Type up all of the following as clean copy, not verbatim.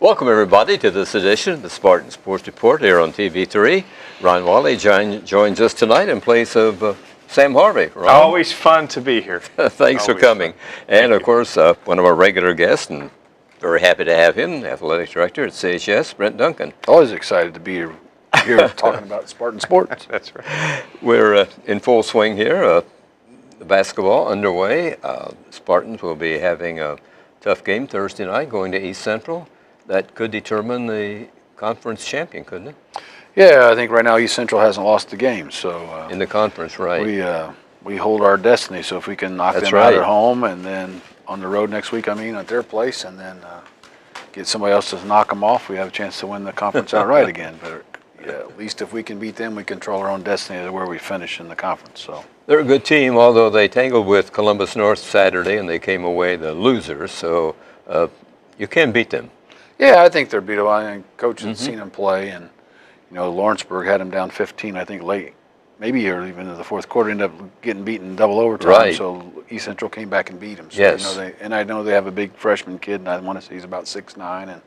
Welcome, everybody, to this edition of the Spartan Sports Report here on TV3. Ron Wally joins us tonight in place of Sam Harvey. Ron? Always fun to be here. Thanks for coming. And, of course, one of our regular guests, and very happy to have him, Athletic Director at CHS, Brent Duncan. Always excited to be here talking about Spartan sports. That's right. We're in full swing here. The basketball underway. Spartans will be having a tough game Thursday night, going to East Central. That could determine the conference champion, couldn't it? Yeah, I think right now East Central hasn't lost the game, so in the conference, right? We hold our destiny. So if we can knock them out at home and then on the road next week, at their place, and then get somebody else to knock them off, we have a chance to win the conference outright again. But yeah, at least if we can beat them, we control our own destiny to where we finish in the conference. So they're a good team, although they tangled with Columbus North Saturday and they came away the losers. So you can beat them. Yeah, I think they're beatable. I think Coach has seen them play, and Lawrenceburg had them down 15, I think, late, maybe or even in the fourth quarter, ended up getting beaten in double overtime. Right. So East Central came back and beat them. So yes. I know they have a big freshman kid, and I want to say he's about 6'9", and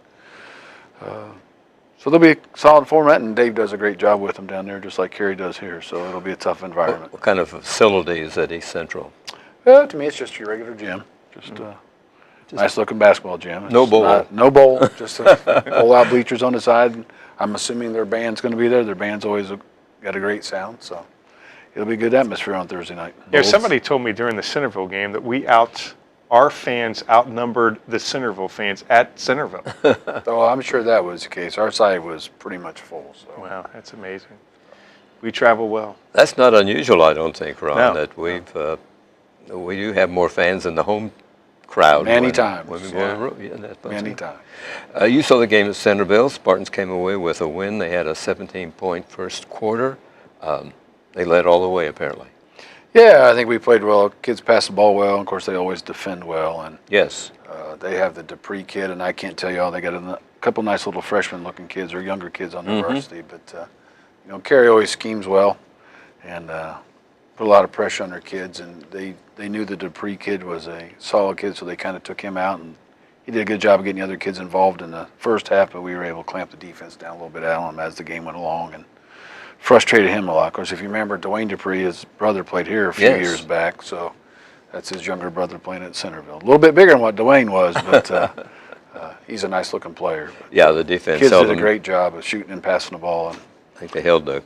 so they'll be a solid format. And Dave does a great job with them down there, just like Kerry does here. So it'll be a tough environment. What kind of facilities at East Central? Well, to me, it's just your regular gym, just nice looking basketball gym. No bowl. No bowl, just pull out bleachers on the side. I'm assuming their band's going to be there. Their band's always got a great sound, so it'll be a good atmosphere on Thursday night. Yeah, somebody told me during the Centerville game that our fans outnumbered the Centerville fans at Centerville. So I'm sure that was the case. Our side was pretty much full. So. Wow, that's amazing. We travel well. That's not unusual, I don't think, Ron, No. that we do have more fans in the home crowd. Many times. When we go on the road. Yeah, that's Many times. You saw the game at Centerville. Spartans came away with a win. They had a 17-point first quarter. They led all the way, apparently. Yeah, I think we played well. Kids pass the ball well. Of course, they always defend well. And yes. They have the Dupree kid, and I can't tell you all. They got a couple nice little freshman-looking kids or younger kids on the varsity. But, Kerry always schemes well and put a lot of pressure on their kids. And they knew the Dupree kid was a solid kid, so they kind of took him out. And he did a good job of getting the other kids involved in the first half, but we were able to clamp the defense down a little bit on him as the game went along and frustrated him a lot. Of course, if you remember, Dwayne Dupree, his brother, played here a few years back, so that's his younger brother playing at Centerville. A little bit bigger than what Dwayne was, but he's a nice-looking player. But yeah, the defense. Kids did a great job of shooting and passing the ball. And I think they held the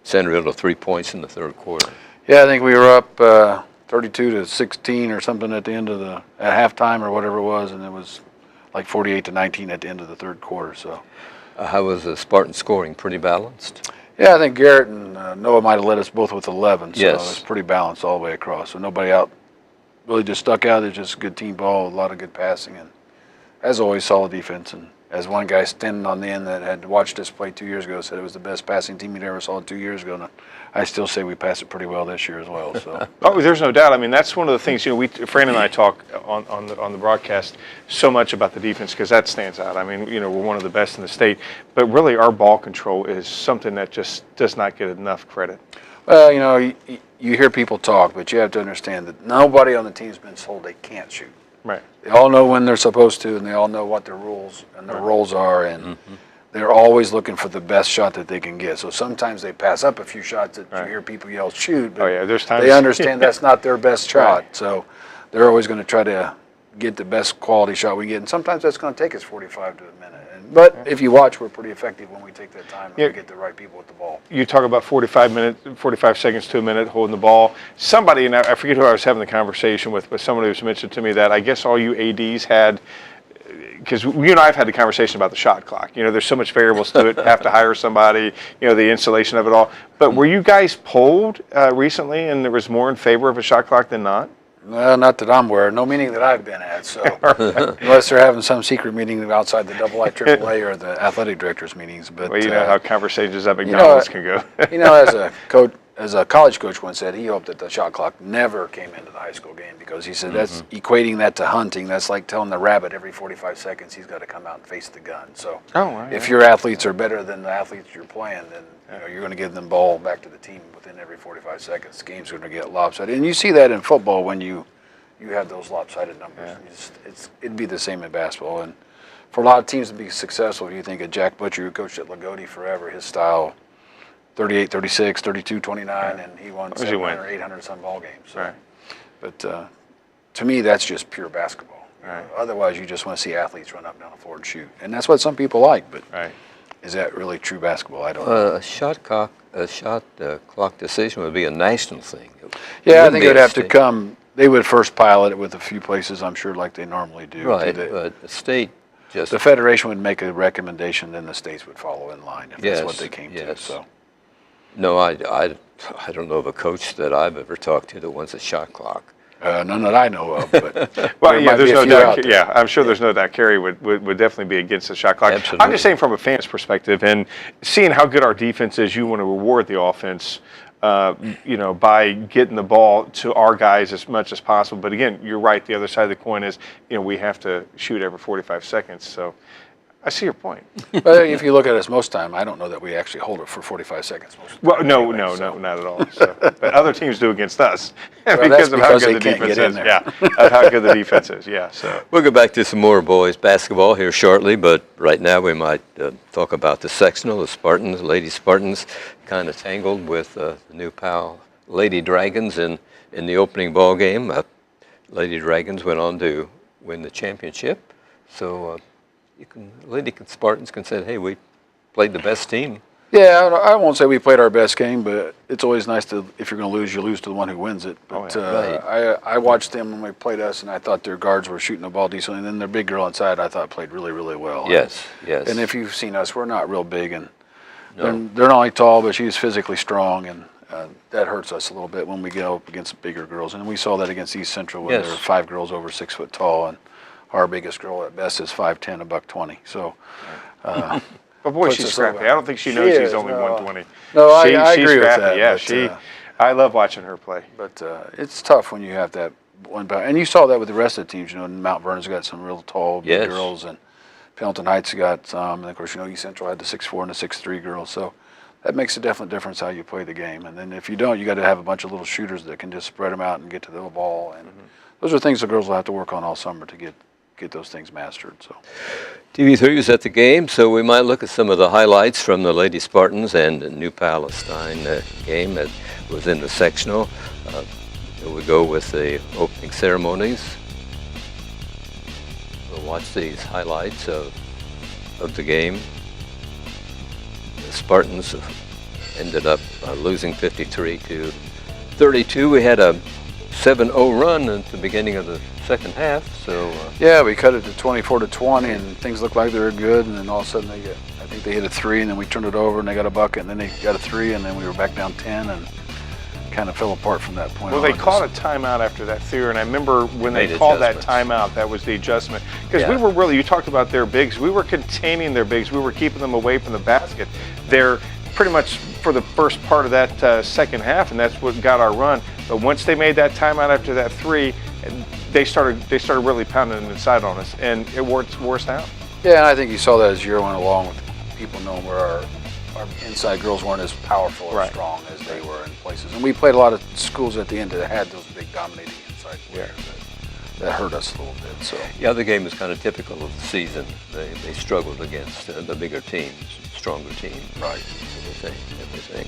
Centerville to 3 points in the third quarter. yeah, I think we were up 32-16 or something at the end of at halftime or whatever it was, and it was like 48-19 at the end of the third quarter. So, how was the Spartan scoring? Pretty balanced? yeah, I think Garrett and Noah might have led us both with 11, so yes. it was pretty balanced all the way across. So nobody out really just stuck out. It's just a good team ball, a lot of good passing, and as always, solid defense. And as one guy standing on the end that had watched us play 2 years ago said it was the best passing team he'd ever saw 2 years ago. And I still say we passed it pretty well this year as well. So. Oh, there's no doubt. I mean, that's one of the things, Fran and I talk on the broadcast so much about the defense because that stands out. I mean, we're one of the best in the state, but really our ball control is something that just does not get enough credit. Well, you hear people talk, but you have to understand that nobody on the team's been told they can't shoot. Right. They all know when they're supposed to, and they all know what their rules and their roles are, and they're always looking for the best shot that they can get. So sometimes they pass up a few shots that you hear people yell, shoot, but there's times they understand that's not their best shot. Right. So they're always going to try to get the best quality shot we get, and sometimes that's going to take us 45 to a minute. But if you watch, we're pretty effective when we take that time and we get the right people with the ball. You talk about 45 seconds to a minute holding the ball. Somebody, and I forget who I was having the conversation with, but somebody was mentioned to me that I guess all you ADs had, because you and I have had the conversation about the shot clock. There's so much variables to it. Have to hire somebody. The installation of it all. But were you guys polled recently, and there was more in favor of a shot clock than not? Well, not that I'm aware. No meeting that I've been at. So unless they're having some secret meeting outside the AA, AAA, or the athletic directors meetings. But well, you know how conversations at McDonald's can go. As a coach, as a college coach once said, he hoped that the shot clock never came into the high school game because he said that's equating that to hunting. That's like telling the rabbit every 45 seconds he's got to come out and face the gun. So if your athletes are better than the athletes you're playing, then you're going to give them ball back to the team within every 45 seconds. The game's going to get lopsided. And you see that in football when you have those lopsided numbers. It'd be the same in basketball. And for a lot of teams to be successful, if you think of Jack Butcher, who coached at Lagodi forever, his style, 38, 36, 32, 29, and he won 700 or 800 some ball games. So. Right. But to me, that's just pure basketball. Right. Otherwise, you just want to see athletes run up and down the floor and shoot. And that's what some people like, but Right. is that really true basketball? I don't know. A shot clock decision would be a national thing. Yeah, I wouldn't think be it would a have to state. come, they would first pilot it with a few places, I'm sure, like they normally do. Right, but the state just The federation would make a recommendation, then the states would follow in line if Yes, that's what they came to. yes. So, no, I don't know of a coach that I've ever talked to that wants a shot clock. none that I know of, but Well, there yeah, might there's be a no few doubt. out there. Yeah, I'm sure there's no doubt Kerry would definitely be against the shot clock. I'm Absolutely. just saying from a fan's perspective and seeing how good our defense is, you want to reward the offense, by getting the ball to our guys as much as possible. But again, you're right. The other side of the coin is, we have to shoot every 45 seconds. So I see your point. But if you look at us most time, I don't know that we actually hold it for 45 seconds most of the Well, time no, anyway, so. not at all. So, but other teams do against us that's because of how because good they the can't defense get in is. there. Yeah, of how good the defense is. Yeah. So. We'll go back to some more boys basketball here shortly, but right now we might talk about the sectional, the Spartans, Lady Spartans, kind of tangled with the New Pal Lady Dragons in the opening ball game. Lady Dragons went on to win the championship, so Lady Spartans can say, hey, we played the best team. Yeah, I won't say we played our best game, but it's always nice to, if you're going to lose, you lose to the one who wins it. But Right. I watched them when they played us, and I thought their guards were shooting the ball decently. And then their big girl inside, I thought played really, really well. Yes, yes. And if you've seen us, we're not real big, and No. they're not only tall, but she's physically strong, and that hurts us a little bit when we go up against bigger girls. And we saw that against East Central when Yes. there were 5 girls over 6 foot tall, and our biggest girl at best is 5'10", $120. So. But boy, puts she's us scrappy. over. I don't think she She knows she's is, only no. 120. No, I She's agree with scrappy. that. Yeah, but, I love watching her play. But it's tough when you have that one power. And you saw that with the rest of the teams. Mount Vernon's got some real tall big Yes. girls, and Pendleton Heights got some. And of course, East Central had the 6'4" and the 6'3" girls. So that makes a definite difference how you play the game. And then if you don't, you got to have a bunch of little shooters that can just spread them out and get to the ball. And those are things the girls will have to work on all summer to get those things mastered. So. TV3 was at the game, so we might look at some of the highlights from the Lady Spartans and the New Palestine game that was in the sectional. Here we go with the opening ceremonies. We'll watch these highlights of the game. The Spartans ended up losing 53-32. We had a 7-0 run at the beginning of the second half, so Yeah, we cut it to 24-20, and things looked like they were good. And then all of a sudden, I think they hit a 3, and then we turned it over, and they got a bucket, and then they got a 3, and then we were back down 10, and kind of fell apart from that point Well, on. they called a timeout after that theory, and I remember when they Made called that adjustments. timeout, that was the adjustment. Because Yeah. we were really, you talked about their bigs, we were containing their bigs, we were keeping them away from the basket. They're pretty much for the first part of that second half, and that's what got our run. But once they made that timeout after that 3, they started really pounding it inside on us, and it wore us down. Yeah, and I think you saw that as the year went along with people knowing where our inside girls weren't as powerful or Right. strong as they were in places. And we played a lot of schools at the end that had those big dominating inside players that hurt us a little bit. So. the other game is kind of typical of the season. They struggled against the bigger teams, stronger teams. Right. Everything.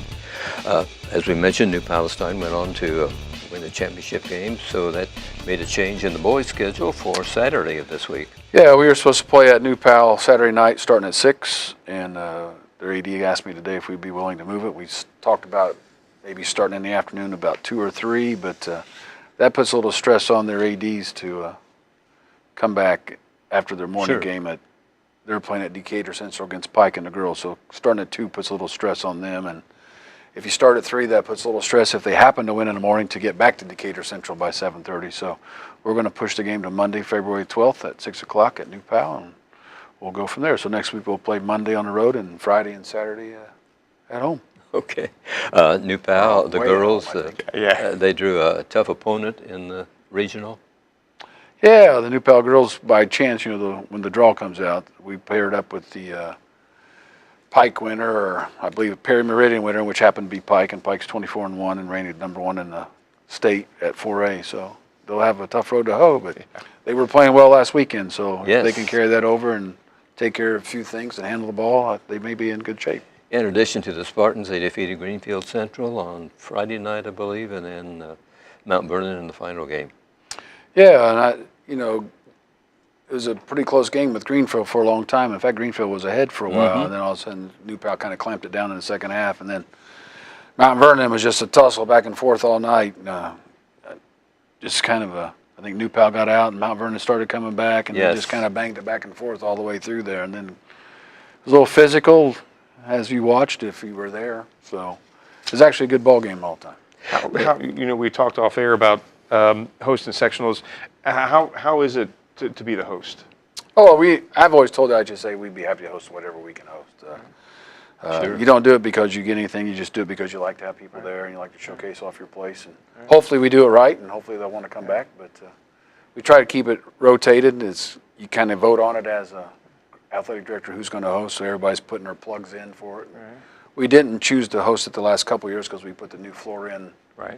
As we mentioned, New Palestine went on to win the championship game, so that made a change in the boys' schedule for Saturday of this week. Yeah, we were supposed to play at New Pal Saturday night starting at 6, and their AD asked me today if we'd be willing to move it. We talked about maybe starting in the afternoon about 2 or 3, but that puts a little stress on their ADs to come back after their morning Sure. game. They're playing at Decatur Central against Pike and the girls, so starting at 2 puts a little stress on them. And if you start at 3, that puts a little stress if they happen to win in the morning to get back to Decatur Central by 7:30. So we're going to push the game to Monday, February 12th at 6 o'clock at New Pal, and we'll go from there. So next week we'll play Monday on the road and Friday and Saturday at home. Okay. New Pal, the way girls, home, I think. Yeah. they drew a tough opponent in the regional. Yeah, the New Pal girls, by chance, when the draw comes out, we paired up with the Pike winner, or I believe Perry Meridian winner, which happened to be Pike, and Pike's 24-1 and ranked number 1 in the state at 4A. So they'll have a tough road to hoe, but they were playing well last weekend, so if Yes. they can carry that over and take care of a few things and handle the ball, they may be in good shape. In addition to the Spartans, they defeated Greenfield Central on Friday night, I believe, and then Mount Vernon in the final game. Yeah, and it was a pretty close game with Greenfield for a long time. In fact, Greenfield was ahead for a while, and then all of a sudden New Pal kind of clamped it down in the second half, and then Mount Vernon was just a tussle back and forth all night. Just kind of I think New Pal got out, and Mount Vernon started coming back, and they just kind of banged it back and forth all the way through there, and then it was a little physical as you watched if you were there. So it was actually a good ball game all the time. We talked off air about hosting sectionals. How is it to be the host? I've always told HSA we'd be happy to host whatever we can host. Sure. You don't do it because you get anything. You just do it because you like to have people there and you like to showcase off your place. And hopefully we do it right, and hopefully they'll want to come back. But we try to keep it rotated. You kind of vote on it as a athletic director who's going to host, so everybody's putting their plugs in for it. We didn't choose to host it the last couple of years because we put the new floor in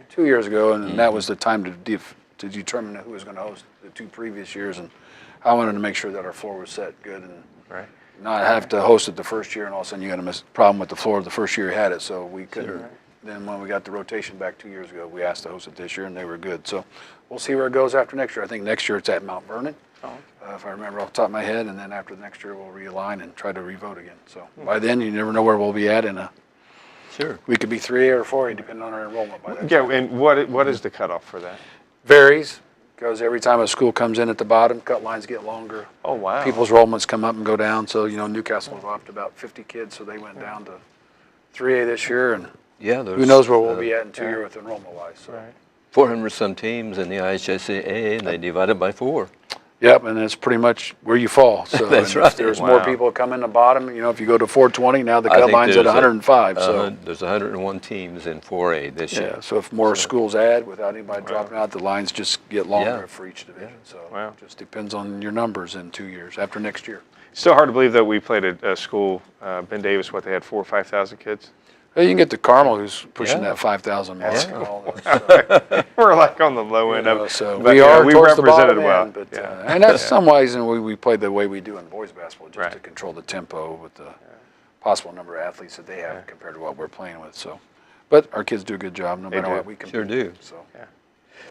2 years ago, and that was the time to determine who was going to host the 2 previous years. And I wanted to make sure that our floor was set good and not have to host it the first year, and all of a sudden you got a problem with the floor the first year you had it. So we couldn't. Then when we got the rotation back 2 years ago, we asked to host it this year, and they were good. So we'll see where it goes after next year. I think next year it's at Mount Vernon, if I remember off the top of my head, and then after the next year we'll realign and try to revote again. So by then you never know where we'll be at, and we could be 3A or 4A depending on our enrollment by then. Yeah, and what is the cutoff for that? Varies. Because every time a school comes in at the bottom, cut lines get longer. Oh, wow. People's enrollments come up and go down. So, Newcastle dropped about 50 kids, so they went down to 3A this year. And who knows where we'll be at in 2 years with enrollment-wise. So. 400 some teams in the IHSAA, and they divided by 4. Yep, and it's pretty much where you fall. So That's right. If there's more people that come in the bottom, if you go to 420, now the cut line's at 105. So there's 101 teams in 4A this year. Yeah, so if more schools add without anybody dropping out, the lines just get longer for each division. So it just depends on your numbers in 2 years, after next year. Still hard to believe that we played at a school, Ben Davis, they had 4,000 or 5,000 kids? Well, you can get to Carmel, who's pushing that 5,000 mark. We're like on the low end of it. So but, we are we towards the represented bottom well. end, but, and that's some ways, and we play the way we do in boys basketball, just to control the tempo with the possible number of athletes that they have compared to what we're playing with. So, but our kids do a good job no matter what we compete. Sure do. So.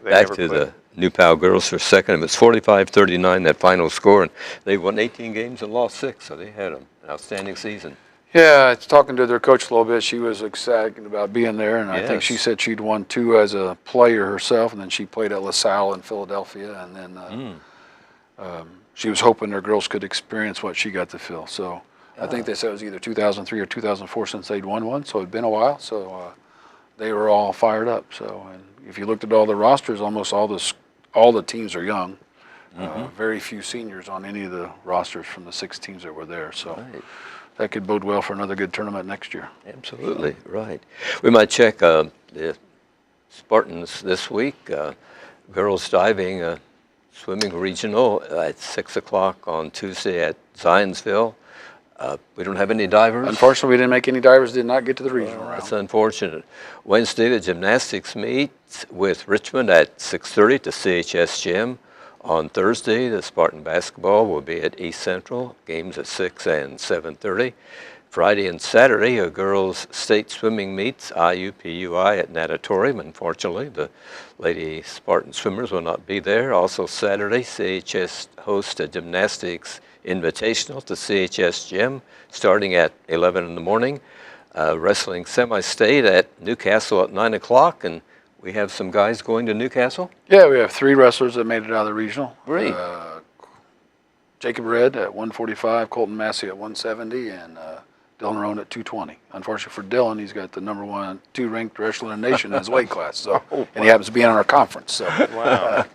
Back to the New Pal girls for a second. It's 45-39, that final score, and they won 18 games and lost 6, so they had an outstanding season. Yeah, talking to their coach a little bit, she was excited about being there, and I think she said she'd won 2 as a player herself, and then she played at LaSalle in Philadelphia, and then she was hoping their girls could experience what she got to feel. So I think they said it was either 2003 or 2004 since they'd won one, so it'd been a while. So they were all fired up. So, and if you looked at all the rosters, almost all the teams are young. Very few seniors on any of the rosters from the 6 teams that were there. So. That could bode well for another good tournament next year. Absolutely, right. We might check the Spartans this week. Girls diving, swimming regional at 6 o'clock on Tuesday at Zionsville. We don't have any divers. Unfortunately, we didn't make any divers, did not get to the regional round. That's unfortunate. Wednesday, the gymnastics meet with Richmond at 6:30 to CHS Gym. On Thursday, the Spartan basketball will be at East Central, games at 6 and 7:30. Friday and Saturday, a girls' state swimming meets, IUPUI at Natatorium. Unfortunately, the Lady Spartan swimmers will not be there. Also Saturday, CHS hosts a gymnastics invitational to CHS Gym starting at 11 in the morning. Wrestling semi-state at Newcastle at 9 o'clock, and we have some guys going to Newcastle? Yeah, we have 3 wrestlers that made it out of the regional. Great. Jacob Red at 145, Colton Massey at 170, and Dylan Rohn at 220. Unfortunately for Dylan, he's got the number 2 ranked wrestler in the nation in his weight class. So, and he happens to be in our conference. So, well,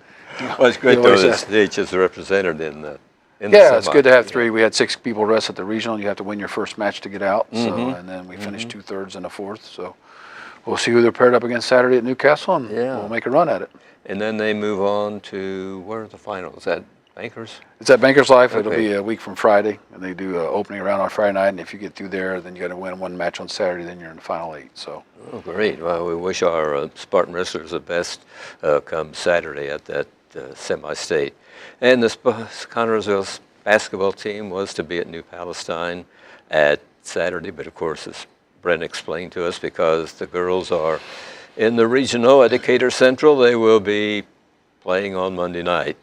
it's great though that CHS is represented in the it's good to have 3. We had 6 people rest at the regional. You have to win your first match to get out. So, and then we finished 2/3 and a 4th. So. We'll see who they're paired up against Saturday at Newcastle, and we'll make a run at it. And then they move on to, where are the finals? At Bankers? It's at Bankers Life. Okay. It'll be a week from Friday, and they do an opening round on Friday night, and if you get through there, then you got to win 1 match on Saturday, then you're in the final 8. So. Oh, great. Well, we wish our Spartan wrestlers the best come Saturday at that semi-state. And the Connersville basketball team was to be at New Palestine at Saturday, but of course, as Brent explained to us, because the girls are in the regional at Decatur Central, they will be playing on Monday night.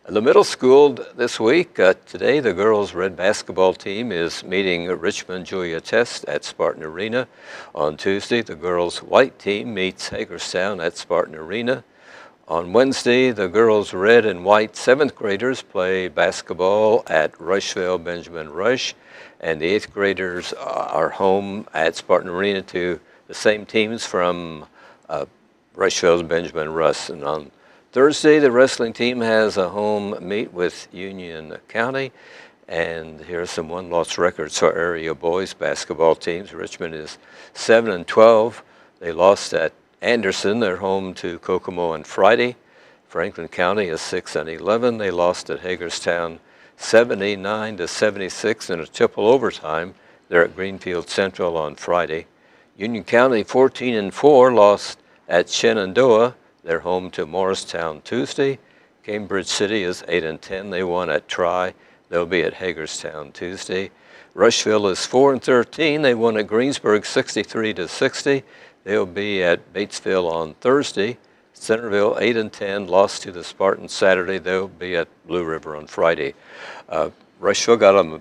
The middle school this week, today the girls' red basketball team is meeting Richmond Julia Test at Spartan Arena. On Tuesday, the girls' white team meets Hagerstown at Spartan Arena. On Wednesday, the girls' red and white 7th graders play basketball at Rushville Benjamin Rush, and the 8th graders are home at Spartan Arena to the same teams from Rushville's Benjamin Rush. And on Thursday, the wrestling team has a home meet with Union County, and here are some one-loss records for area boys basketball teams. Richmond is 7-12. They lost at Anderson. They're home to Kokomo on Friday. Franklin County is 6-11. They lost at Hagerstown 79-76 in a triple overtime. They're at Greenfield Central on Friday. Union County 14-4 lost at Shenandoah. They're home to Morristown Tuesday. Cambridge City is 8-10. They won at Tri. They'll be at Hagerstown Tuesday. Rushville is 4-13. They won at Greensburg 63-60. They'll be at Batesville on Thursday. Centerville 8-10 lost to the Spartans Saturday. They'll be at Blue River on Friday. Rushville got a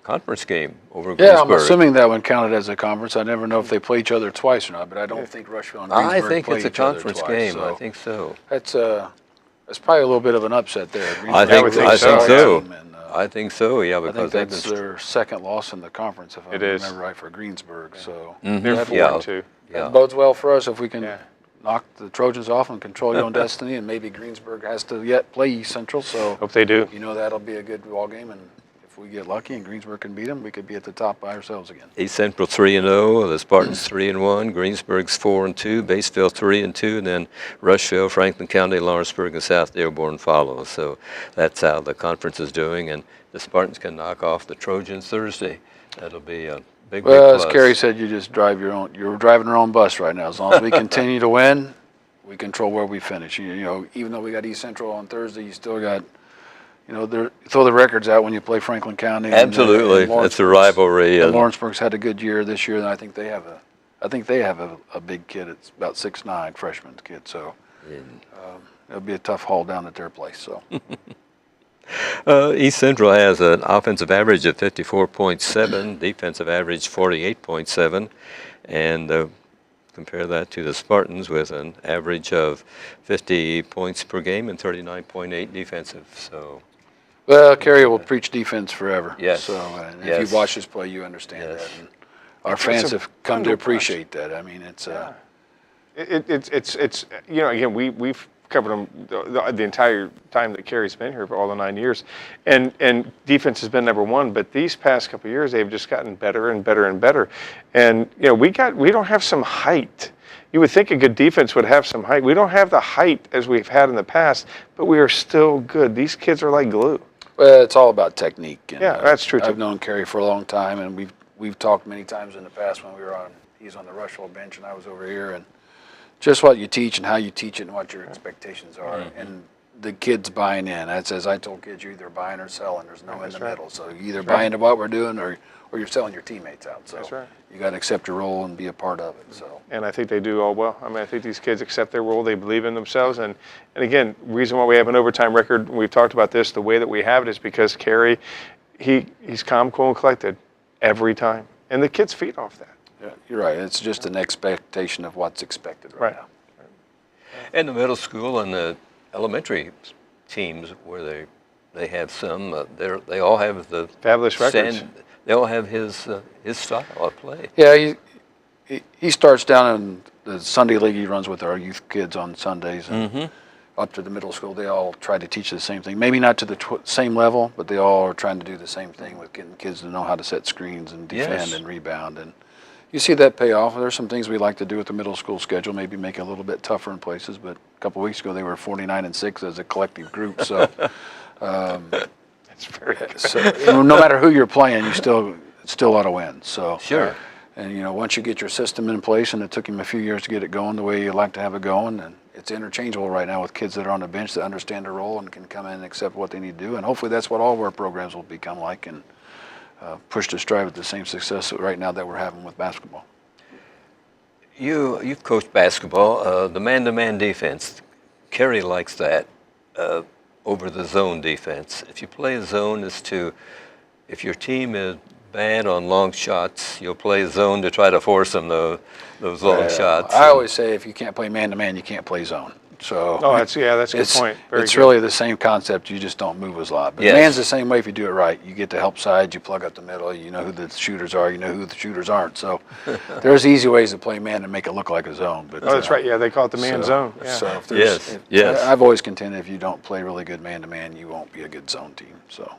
conference game over Greensburg. Yeah, I'm assuming that one counted as a conference. I never know if they play each other twice or not, but I don't think Rushville and Greensburg I think play it's a each other conference twice, game. so I think so. That's probably a little bit of an upset there. I think Greensburg's a so. solid team, and, I think so. Yeah, I think because that's their second loss in the conference, if I remember right, for Greensburg. So They're that 4-2. that bodes well for us if we can knock the Trojans off and control your own destiny. And maybe Greensburg has to yet play East Central. So Hope they do. that'll be a good ball game. And if we get lucky and Greensburg can beat them, we could be at the top by ourselves again. East Central 3-0, the Spartans 3-1, Greensburg's 4-2, Batesville 3-2, and then Rushville, Franklin County, Lawrenceburg, and South Dearborn follow. So that's how the conference is doing, and the Spartans can knock off the Trojans Thursday. That'll be a big Well, plus. as Kerry said, you're driving your own bus right now. As long as we continue to win, we control where we finish. Even though we got East Central on Thursday, you still got, throw the records out when you play Franklin County. Absolutely, it's a rivalry. And Lawrenceburg's had a good year this year, and I think they have a big kid. It's about 6'9", freshman kid. So it'll be a tough haul down at their place. So. East Central has an offensive average of 54.7, defensive average 48.7, and compare that to the Spartans with an average of 50 points per game and 39.8 defensive. So, well, Kerry will preach defense forever. Yes. So, if you've watched us play, you understand that. And our fans have come to appreciate that. I mean, it's it's again we've covered them the entire time that Kerry's been here for all the 9 years, and defense has been number one. But these past couple of years, they've just gotten better and better and better. And we don't have some height. You would think a good defense would have some height. We don't have the height as we've had in the past, but we are still good. These kids are like glue. Well, it's all about technique. And, that's true too. I've known Kerry for a long time, and we've talked many times in the past when he's on the Rushville bench and I was over here, and just what you teach and how you teach it and what your expectations are. And the kids buying in. That's as I told kids, you're either buying or selling. There's no in the middle. So you either buy into what we're doing or you're selling your teammates out. So you got to accept your role and be a part of it. So. And I think they do all well. I mean, I think these kids accept their role. They believe in themselves. And again, reason why we have an overtime record, we've talked about this, the way that we have it is because Kerry, he's calm, cool, and collected every time. And the kids feed off that. Yeah, you're right. It's just an expectation of what's expected right now. And the middle school and the elementary teams where they have some, they all have the fabulous records. They all have his style of play. Yeah, he starts down in the Sunday league he runs with our youth kids on Sundays, and up to the middle school they all try to teach the same thing. Maybe not to the same level, but they all are trying to do the same thing with getting kids to know how to set screens and defend and rebound. And you see that pay off. There's some things we like to do with the middle school schedule, maybe make it a little bit tougher in places. But a couple of weeks ago, they were 49-6 as a collective group. So, that's very good. So no matter who you're playing, you still ought to win. So sure. And, once you get your system in place, and it took him a few years to get it going the way you like to have it going, and it's interchangeable right now with kids that are on the bench that understand their role and can come in and accept what they need to do. And hopefully that's what all of our programs will become like, and push to strive at the same success right now that we're having with basketball. You've coached basketball. The man-to-man defense, Kerry likes that over the zone defense. If you play a zone, if your team is bad on long shots, you'll play zone to try to force them those long shots. I always say if you can't play man-to-man, you can't play zone. So that's a good point. It's really the same concept. You just don't move as a lot. But Yes. man's the same way if you do it right. You get the help side, you plug up the middle, you know who the shooters are, you know who the shooters aren't. So there's easy ways to play man and make it look like a zone. But that's right. Yeah, they call it the man zone. Yeah. So if there's, Yes. I've always contended if you don't play really good man-to-man, you won't be a good zone team. So.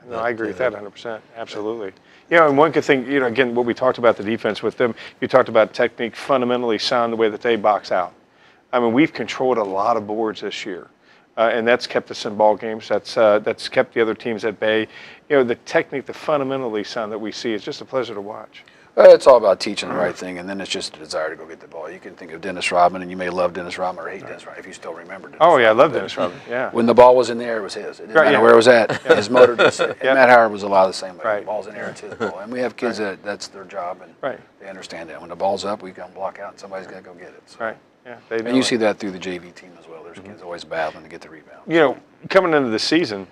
No, I agree with that 100%. Absolutely. And one good thing, again, what we talked about the defense with them, you talked about technique, fundamentally sound the way that they box out. I mean, we've controlled a lot of boards this year, and that's kept us in ball games. That's kept the other teams at bay. The technique, the fundamentally sound that we see is just a pleasure to watch. It's all about teaching the right thing, and then it's just a desire to go get the ball. You can think of Dennis Rodman, and you may love Dennis Rodman or hate Dennis Rodman if you still remember Dennis Oh, yeah, I Rodman. love Dennis Rodman, yeah. When the ball was in the air, it was his. It didn't Right, matter yeah. where it was at. His motor just and Matt Howard was a lot of the same way. Right. The ball's in the air, it's his ball. And we have kids that's their job, and Right. they understand that. When the ball's up, we got to block out, and somebody's got to go get it. So. Right, yeah. They know And you it. see that through the JV team as well. There's kids always battling to get the rebound. Coming into the season,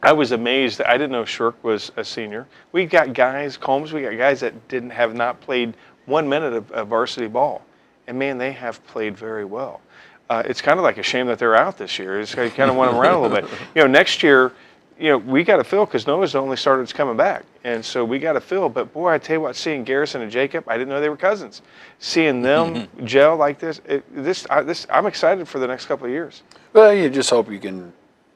I was amazed. I didn't know Shirk was a senior. We got guys, Combs, we got guys that have not played 1 minute of varsity ball. And man, they have played very well. It's kind of like a shame that they're out this year. It's kind of want them around a little bit. Next year, we got to fill because Noah's the only starter that's coming back. And so we got to fill. But boy, I tell you what, seeing Garrison and Jacob, I didn't know they were cousins. Seeing them gel like this, I'm excited for the next couple of years. Well, you just hope you can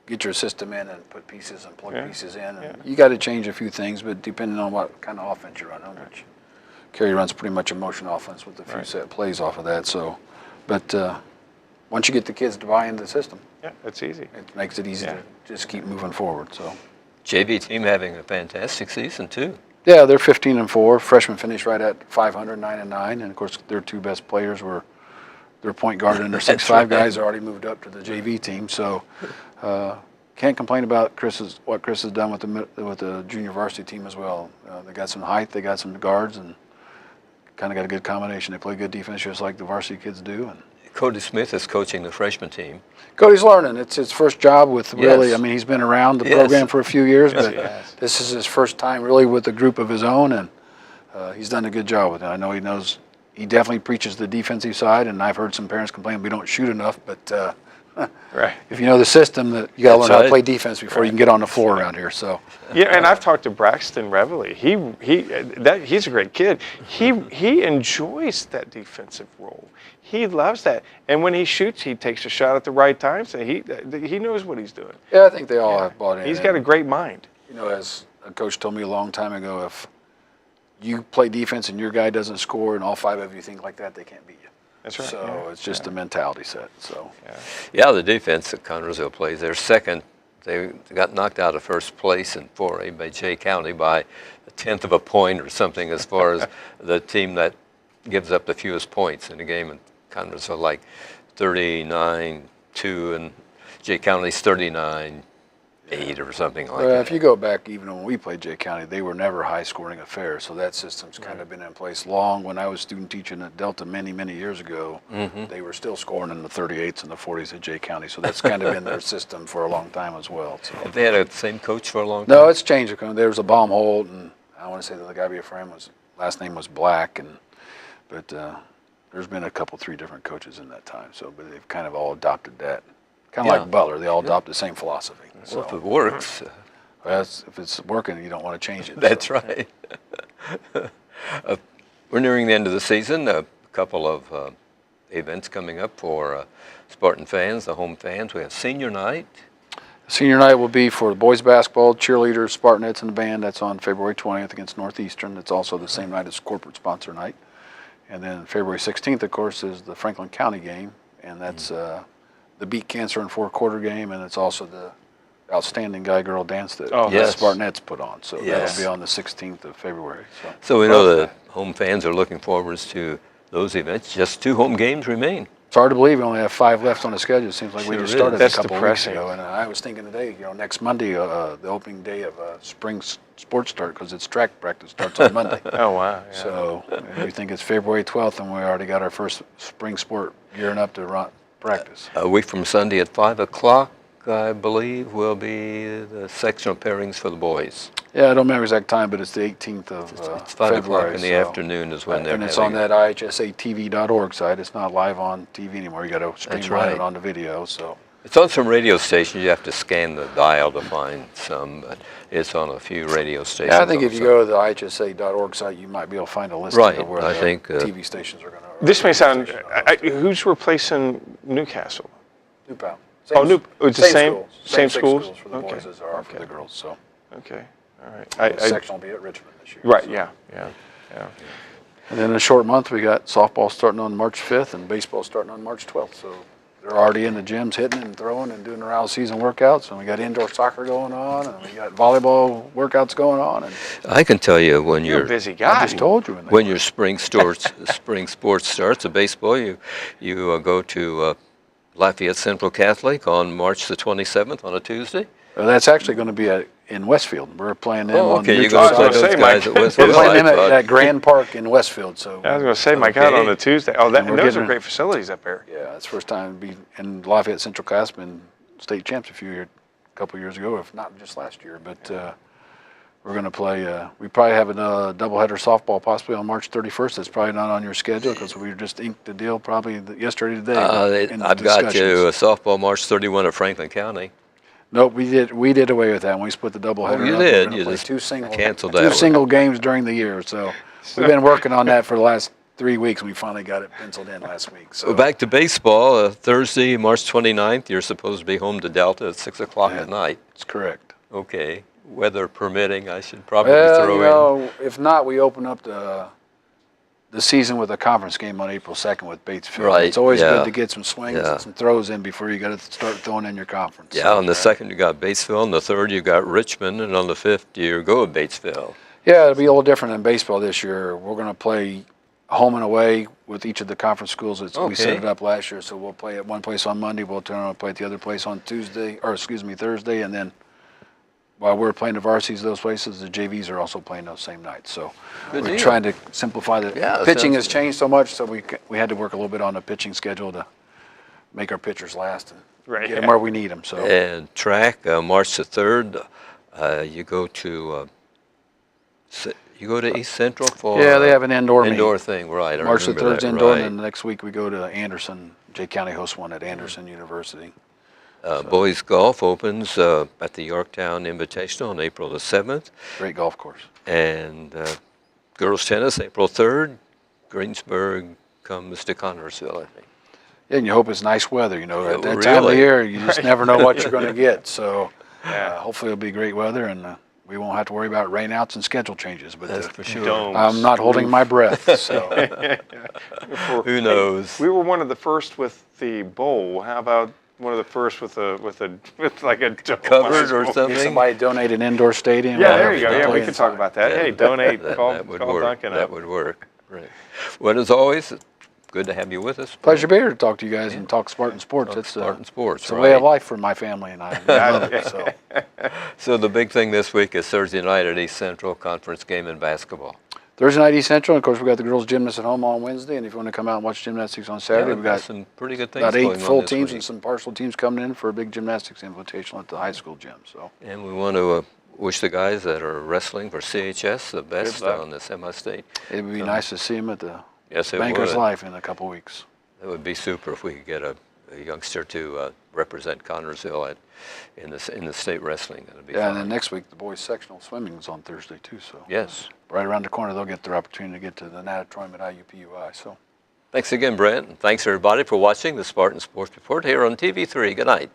get your system in and put pieces and plug pieces in. And you got to change a few things, but depending on what kind of offense you're running, which Kerry runs pretty much a motion offense with a few set plays off of that. So, but once you get the kids to buy into the system, that's easy. it makes it easy to just keep moving forward. So, JV team having a fantastic season too. yeah, they're 15-4. Freshmen finished right at 500, 9-9, and of course their two best players were their point guard and their 6'5" guys are already moved up to the JV team. So. Can't complain about what Chris has done with the junior varsity team as well. They got some height, they got some guards, and kind of got a good combination. They play good defense just like the varsity kids do. And Cody Smith is coaching the freshman team. Cody's learning. It's his first job with really. I mean, he's been around the program for a few years, but this is his first time really with a group of his own, and he's done a good job with it. I know he knows. He definitely preaches the defensive side, and I've heard some parents complain we don't shoot enough, but. Right. If you know the system, that you got to learn how to play defense before you can get on the floor around here. So. Yeah, and I've talked to Braxton Reveley. He's a great kid. He enjoys that defensive role. He loves that. And when he shoots, he takes a shot at the right time. So he knows what he's doing. Yeah, I think they all have bought in. He's got a great mind. As a coach told me a long time ago, if you play defense and your guy doesn't score, and all five of you think like that, they can't beat you. That's right. So it's just a mentality set. So. Yeah, the defense that Connersville plays, they're second. They got knocked out of first place in 4A by Jay County by a tenth of a point or something as far as the team that gives up the fewest points in a game. And Connersville like 39-2 and Jay County's 39-8 or something like that. Well, if you go back even when we played Jay County, they were never high-scoring affairs. So that system's kind of been in place long. When I was student teaching at Delta many, many years ago, they were still scoring in the 38s and the 40s at Jay County. So that's kind of been their system for a long time as well. So. Have they had the same coach for a long time? No, it's changed. There was a Baumholt, and I want to say that the guy be a friend last name was Black, but there's been a couple, three different coaches in that time. So, but they've kind of all adopted that. Kind of like Butler, they all adopt the same philosophy. Well, if it works. Well, if it's working, you don't want to change it. That's right. We're nearing the end of the season. A couple of events coming up for Spartan fans, the home fans. We have senior night. Senior night will be for boys basketball, cheerleaders, Spartanettes, and the band. That's on February 20th against Northeastern. It's also the same night as corporate sponsor night. And then February 16th, of course, is the Franklin County game, and that's the Beat Cancer and four-quarter game, and it's also the outstanding guy-girl dance that the Spartanettes put on. So that'll be on the 16th of February. So we know the home fans are looking forward to those events. Just 2 home games remain. It's hard to believe we only have 5 left on the schedule. It seems like we Sure just is. started That's a couple depressing. weeks ago. And I was thinking today, next Monday, the opening day of spring sports start, because it's track practice starts on Monday. Oh, wow. Yeah. So we think it's February 12th, and we already got our first spring sport gearing up to run practice. A week from Sunday at 5 o'clock, I believe, will be the sectional pairings for the boys. Yeah, I don't remember exact time, but it's the 18th of It's 5 o'clock February. in the so- afternoon is when they're And it's having on it. that ihsatv.org site. It's not live on TV anymore. You got to streamline right. it on the video. So It's on some radio stations. You have to scan the dial to find some, but it's on a few radio stations. yeah, I think if you also. go to the ihsa.org site, you might be able to find a list Right, of where I the think, TV stations are going to. This may sound. Who's replacing Newcastle? New Pal. Oh, New. It's the same. schools. Same six schools. for the Okay. boys as there are for Okay. the girls. So Okay. All right. the section will be at Richmond this year. Right. so. Yeah. And then in a short month, we got softball starting on March 5th and baseball starting on March 12th. So they're already in the gyms hitting and throwing and doing their out-of-season workouts. And we got indoor soccer going on, and we got volleyball workouts going on. And I can tell you when You're a you're busy I guy. just told you when your spring sports starts, at baseball, you go to Lafayette Central Catholic on March the 27th on a Tuesday. That's actually going to be in Westfield. We're playing them Oh, on okay, you're neutral going to play I was those gonna say, guys Mike. at Westfield. We're playing them I at thought- Grand Park in Westfield. So I was going to say, my God, Okay. on a Tuesday. Oh, And we're those are getting- great facilities up there. yeah, it's the first time to be in Lafayette Central Catholic, been state champs a couple years ago, if not just last year. But we're going to play. We probably have a doubleheader softball possibly on March 31st. That's probably not on your schedule because we just inked the deal probably yesterday today. in I've got discussions. to softball March 31 at Franklin County. Nope, we did away with that. When we split the doubleheader. Oh, you up, did? We're gonna You play just two single canceled two that one. single games during the year. So we've been working on that for the last 3 weeks, and we finally got it penciled in last week. So Well, back to baseball. Thursday, March 29th, you're supposed to be home to Delta at 6 o'clock Yeah. at night. that's correct. Okay. Weather permitting, I should probably Well, throw if not, we open up the season with a conference game on April 2nd with Batesville. Right, It's always yeah. good to get some swings Yeah. and some throws in before you got to start throwing in your conference. Yeah, on the 2nd you got Batesville, on the 3rd you got Richmond, and on the 5th you go to Batesville. Yeah, it'll be a little different than baseball this year. We're going to play home and away with each of the conference schools. We set Okay. it up last year, so we'll play at one place on Monday. We'll turn around and play at the other place on Thursday, and then while we're playing the varsities those places, the JVs are also playing those same nights. So Good we're deal. trying to simplify the Yeah, pitching sounds has changed so much, so we had to work a little bit on the pitching schedule to make our pitchers last and Right. get them where we need them. So And track, March the 3rd, you go to East Central for yeah, they have an indoor meet. thing, right? I March the remember 3rd's that, indoor, right. and then the next week we go to Anderson. Jay County hosts one at Anderson University. Boys golf opens at the Yorktown Invitational on April the 7th, Great golf course. and girls tennis April 3rd. Greensburg comes to Connersville, I think. Yeah, and you hope it's nice weather. At Yeah, that time of really. year, you just never know what you're going to get. So Yeah. hopefully it'll be great weather, and we won't have to worry about rainouts and schedule changes. But That's for sure. Domes. I'm not holding my breath. So Who knows? We were one of the first with the bowl. How about one of the first with like a dome? Covered or if something? somebody donate an indoor stadium. Yeah, we'll there have you go. to Yeah, play we can talk inside. about that. Hey, donate. Call would call work. Duncan That up. would work. Right. Well, as always, it's good to have you with us. Pleasure to be here to talk to you guys and talk Spartan sports. It's Spartan sports, it's a way of right. life for my family and I. I love it. So So the big thing this week is Thursday night at East Central conference game in basketball. Thursday night East Central. Of course, we got the girls' gymnasts at home on Wednesday, and if you want to come out and watch gymnastics on Saturday, Yeah, we got some pretty good things about going 8 on full this teams week. and some partial teams coming in for a big gymnastics invitational at the high school gym. So And we want to wish the guys that are wrestling for CHS the best luck. on the semi-state. it would be nice to see them at the Yes, it Banker's would. Life in a couple weeks. That would be super if we could get a youngster to represent Connersville in the state wrestling. That'd be Yeah, and fine. then next week the boys sectional swimming is on Thursday too. So Yes. right around the corner they'll get their opportunity to get to the natatorium at IUPUI. So Thanks again, Brent. And thanks everybody for watching the Spartan Sports Report here on TV3. Good night.